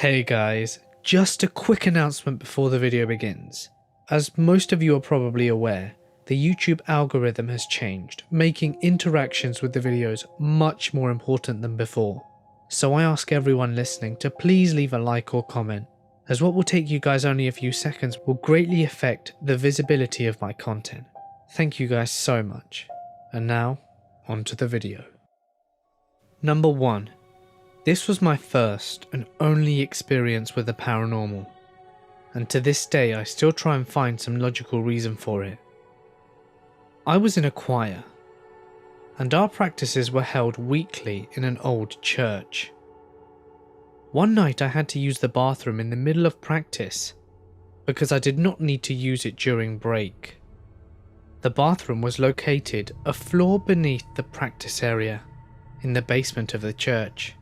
Hey guys, just a quick announcement before the video begins. As most of you are probably aware, the YouTube algorithm has changed, making interactions with the videos much more important than before. So I ask everyone listening to please leave a like or comment, as what will take you guys only a few seconds will greatly affect the visibility of my content. Thank you guys so much. And now, on to the video. Number 1. This was my first and only experience with the paranormal, and to this day I still try and find some logical reason for it. I was in a choir, and our practices were held weekly in an old church. One night I had to use the bathroom in the middle of practice, because I did not need to use it during break. The bathroom was located a floor beneath the practice area, in the basement of the church.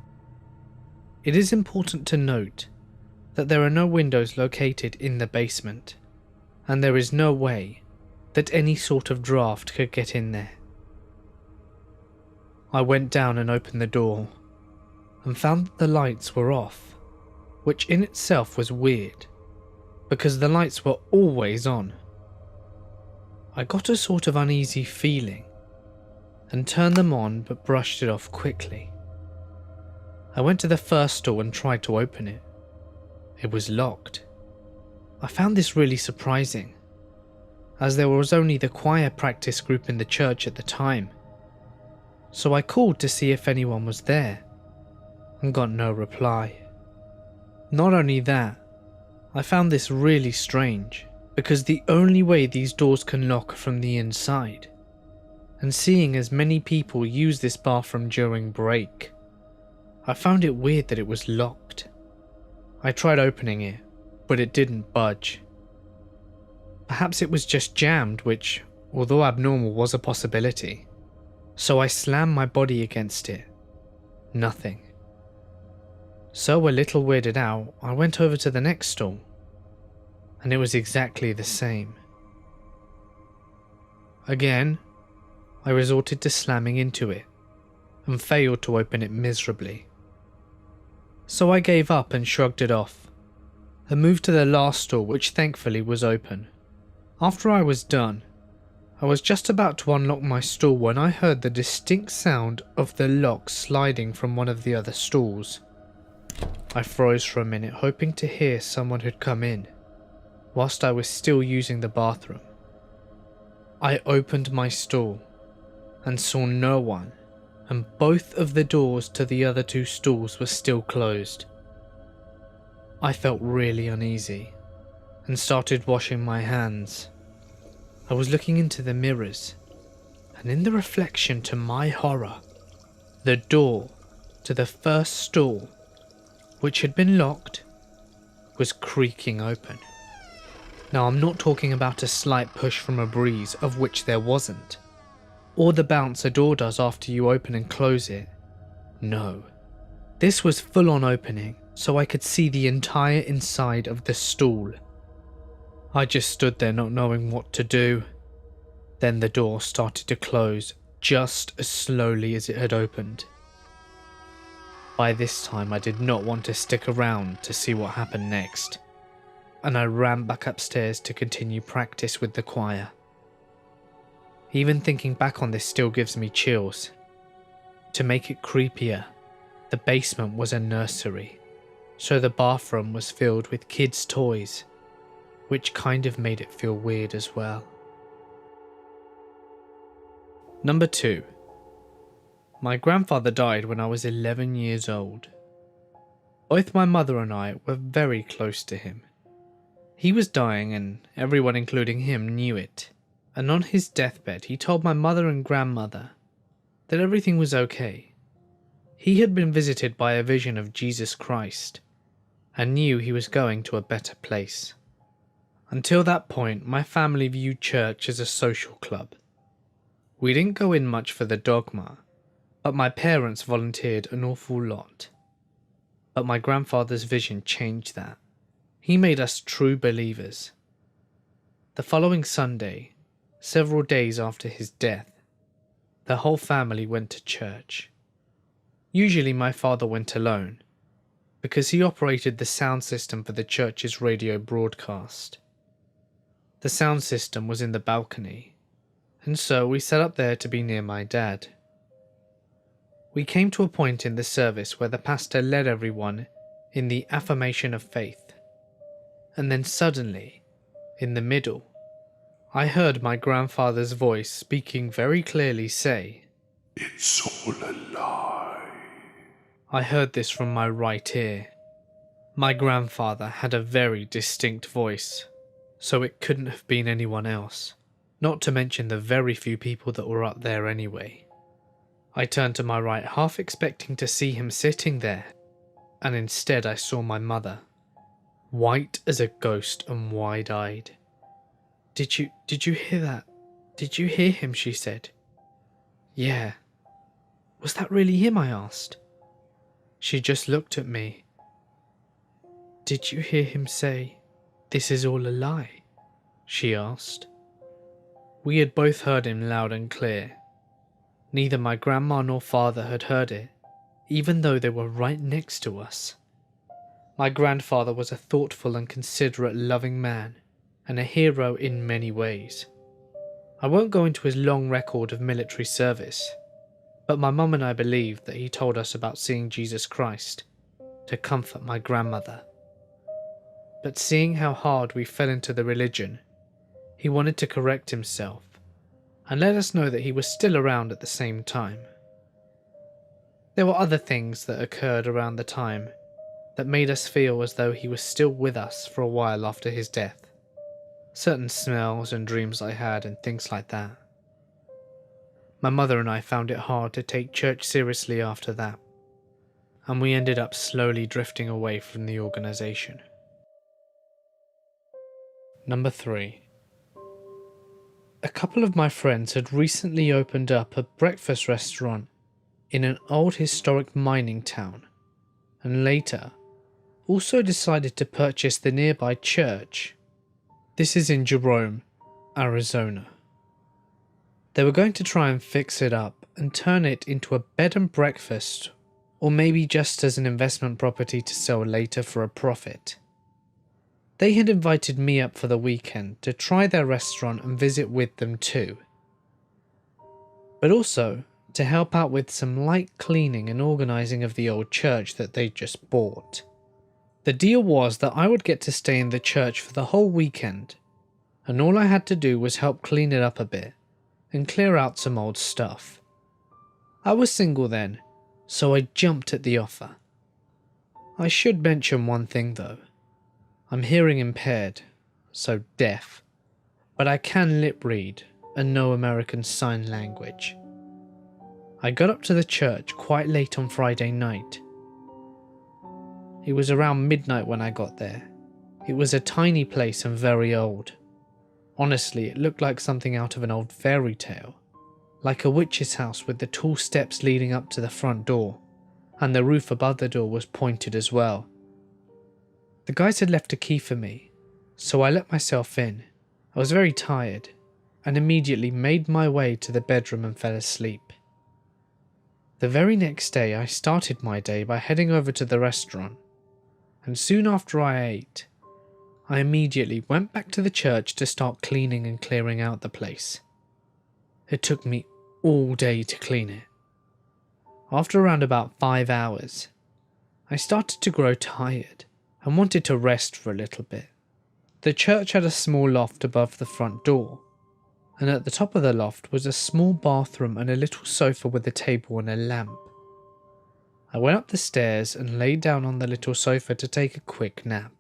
It is important to note that there are no windows located in the basement, and there is no way that any sort of draft could get in there. I went down and opened the door, and found that the lights were off, which in itself was weird, because the lights were always on. I got a sort of uneasy feeling, and turned them on but brushed it off quickly. I went to the first stall and tried to open it. It was locked. I found this really surprising, as there was only the choir practice group in the church at the time. So I called to see if anyone was there, and got no reply. Not only that, I found this really strange, because the only way these doors can lock are from the inside, and seeing as many people use this bathroom during break, I found it weird that it was locked. I tried opening it, but it didn't budge. Perhaps it was just jammed, which, although abnormal, was a possibility. So I slammed my body against it. Nothing. So a little weirded out, I went over to the next stall, and it was exactly the same. Again, I resorted to slamming into it, and failed to open it miserably. So I gave up and shrugged it off, and moved to the last stall, which thankfully was open. After I was done, I was just about to unlock my stall when I heard the distinct sound of the lock sliding from one of the other stalls. I froze for a minute, hoping to hear someone had come in, whilst I was still using the bathroom. I opened my stall, and saw no one, and both of the doors to the other two stalls were still closed. I felt really uneasy, and started washing my hands. I was looking into the mirrors, and in the reflection, to my horror, the door to the first stall, which had been locked, was creaking open. Now I'm not talking about a slight push from a breeze, of which there wasn't, or the bounce a door does after you open and close it. No. This was full on opening, so I could see the entire inside of the stall. I just stood there not knowing what to do. Then the door started to close just as slowly as it had opened. By this time I did not want to stick around to see what happened next, and I ran back upstairs to continue practice with the choir. Even thinking back on this still gives me chills. To make it creepier, the basement was a nursery, so the bathroom was filled with kids' toys, which kind of made it feel weird as well. Number 2. My grandfather died when I was 11 years old. Both my mother and I were very close to him. He was dying, and everyone including him knew it. And on his deathbed he told my mother and grandmother that everything was okay. He had been visited by a vision of Jesus Christ, and knew he was going to a better place. Until that point, my family viewed church as a social club. We didn't go in much for the dogma, but my parents volunteered an awful lot. But my grandfather's vision changed that. He made us true believers. The following Sunday, several days after his death, the whole family went to church. Usually my father went alone, because he operated the sound system for the church's radio broadcast. The sound system was in the balcony, and so we sat up there to be near my dad. We came to a point in the service where the pastor led everyone in the affirmation of faith, and then suddenly, in the middle, I heard my grandfather's voice speaking very clearly say, "It's all a lie." I heard this from my right ear. My grandfather had a very distinct voice, so it couldn't have been anyone else, not to mention the very few people that were up there anyway. I turned to my right, half expecting to see him sitting there, and instead I saw my mother, white as a ghost and wide-eyed. Did you hear that? Did you hear him?" she said. "Yeah." "Was that really him?" I asked. She just looked at me. "Did you hear him say, 'This is all a lie'?" she asked. We had both heard him loud and clear. Neither my grandma nor father had heard it, even though they were right next to us. My grandfather was a thoughtful and considerate, loving man, and a hero in many ways. I won't go into his long record of military service, but my mum and I believe that he told us about seeing Jesus Christ to comfort my grandmother. But seeing how hard we fell into the religion, he wanted to correct himself and let us know that he was still around at the same time. There were other things that occurred around the time that made us feel as though he was still with us for a while after his death. Certain smells and dreams I had and things like that. My mother and I found it hard to take church seriously after that, and we ended up slowly drifting away from the organisation. Number 3. A couple of my friends had recently opened up a breakfast restaurant in an old historic mining town, and later also decided to purchase the nearby church. This is in Jerome, Arizona. They were going to try and fix it up and turn it into a bed and breakfast, or maybe just as an investment property to sell later for a profit. They had invited me up for the weekend to try their restaurant and visit with them too, but also to help out with some light cleaning and organising of the old church that they'd just bought. The deal was that I would get to stay in the church for the whole weekend, and all I had to do was help clean it up a bit and clear out some old stuff. I was single then, so I jumped at the offer. I should mention one thing though. I'm hearing impaired, so deaf, but I can lip read and know American Sign Language. I got up to the church quite late on Friday night. It was around midnight when I got there. It was a tiny place and very old. Honestly, it looked like something out of an old fairy tale, like a witch's house with the tall steps leading up to the front door, and the roof above the door was pointed as well. The guys had left a key for me, so I let myself in. I was very tired, and immediately made my way to the bedroom and fell asleep. The very next day I started my day by heading over to the restaurant, and soon after I ate, I immediately went back to the church to start cleaning and clearing out the place. It took me all day to clean it. After around about 5 hours, I started to grow tired and wanted to rest for a little bit. The church had a small loft above the front door, and at the top of the loft was a small bathroom and a little sofa with a table and a lamp. I went up the stairs and laid down on the little sofa to take a quick nap.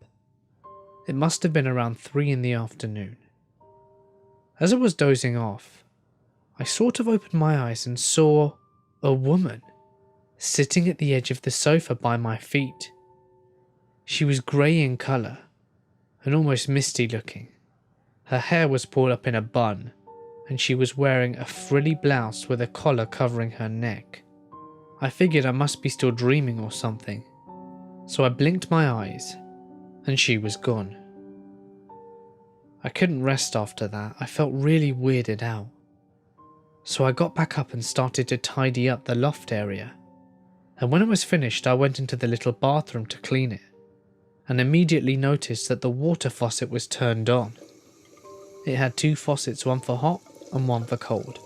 It must have been around 3 in the afternoon. As I was dozing off, I sort of opened my eyes and saw a woman sitting at the edge of the sofa by my feet. She was grey in colour and almost misty looking. Her hair was pulled up in a bun, and she was wearing a frilly blouse with a collar covering her neck. I figured I must be still dreaming or something, so I blinked my eyes, and she was gone. I couldn't rest after that. I felt really weirded out. So I got back up and started to tidy up the loft area. and when it was finished I went into the little bathroom to clean it, and immediately noticed that the water faucet was turned on. It had 2 faucets, one for hot and one for cold,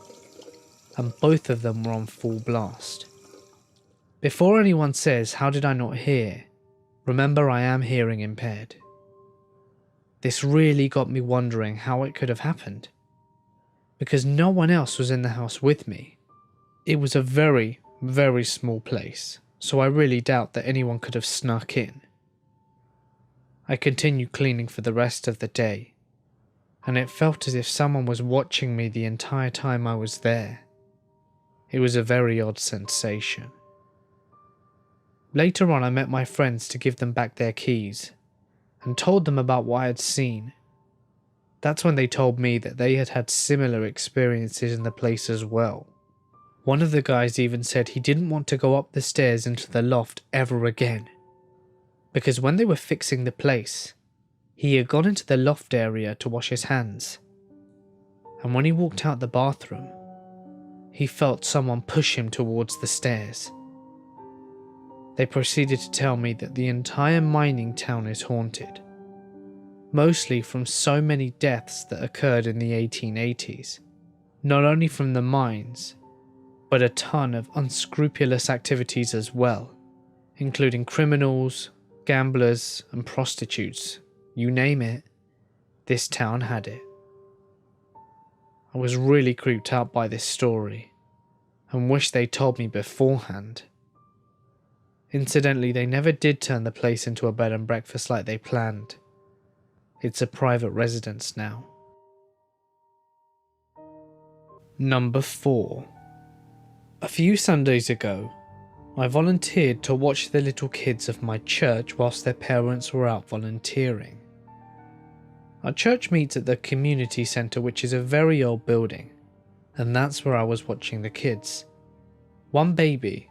and both of them were on full blast. Before anyone says, how did I not hear? Remember, I am hearing impaired. This really got me wondering how it could have happened, because no one else was in the house with me. It was a very, very small place, so I really doubt that anyone could have snuck in. I continued cleaning for the rest of the day, and it felt as if someone was watching me the entire time I was there. It was a very odd sensation. Later on I met my friends to give them back their keys, and told them about what I had seen. That's when they told me that they had had similar experiences in the place as well. One of the guys even said he didn't want to go up the stairs into the loft ever again, because when they were fixing the place, he had gone into the loft area to wash his hands, and when he walked out the bathroom, he felt someone push him towards the stairs. They proceeded to tell me that the entire mining town is haunted, mostly from so many deaths that occurred in the 1880s, not only from the mines, but a ton of unscrupulous activities as well, including criminals, gamblers and prostitutes. You name it, this town had it. I was really creeped out by this story, and wished they told me beforehand. Incidentally, they never did turn the place into a bed and breakfast like they planned. It's a private residence now. Number 4. A few Sundays ago, I volunteered to watch the little kids of my church whilst their parents were out volunteering. Our church meets at the community centre, which is a very old building, and that's where I was watching the kids. One baby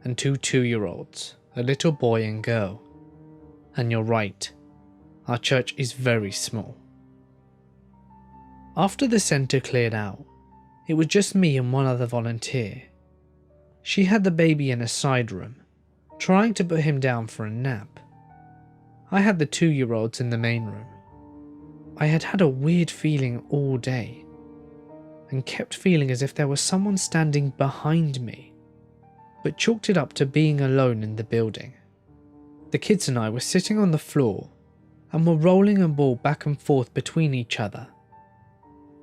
and 2 2-year-olds, a little boy and girl. And you're right, our church is very small. After the centre cleared out, it was just me and one other volunteer. She had the baby in a side room, trying to put him down for a nap. I had the 2-year-olds in the main room. I had had a weird feeling all day, and kept feeling as if there was someone standing behind me, but chalked it up to being alone in the building. The kids and I were sitting on the floor and were rolling a ball back and forth between each other,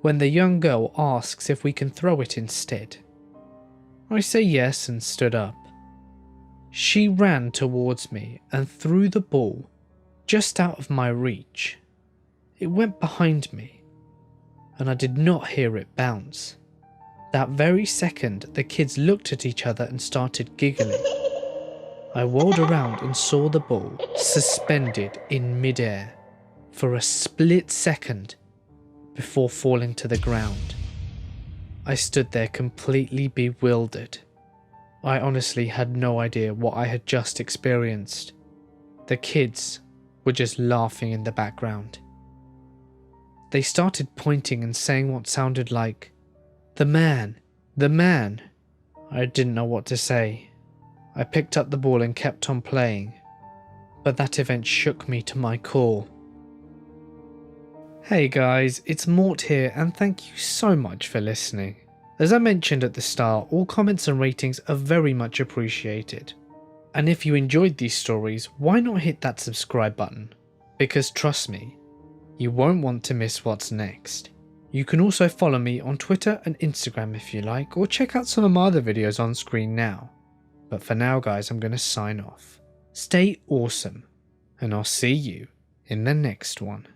when the young girl asks if we can throw it instead. I say yes and stood up. She ran towards me and threw the ball just out of my reach. It went behind me, and I did not hear it bounce. That very second, the kids looked at each other and started giggling. I whirled around and saw the ball suspended in midair for a split second before falling to the ground. I stood there completely bewildered. I honestly had no idea what I had just experienced. The kids were just laughing in the background. They started pointing and saying what sounded like, "The man, the man." I didn't know what to say. I picked up the ball and kept on playing, but that event shook me to my core. Hey guys, it's Mort here, and thank you so much for listening. As I mentioned at the start, all comments and ratings are very much appreciated. And if you enjoyed these stories, why not hit that subscribe button? Because trust me, you won't want to miss what's next. You can also follow me on Twitter and Instagram if you like, or check out some of my other videos on screen now. But for now guys, I'm going to sign off. Stay awesome, and I'll see you in the next one.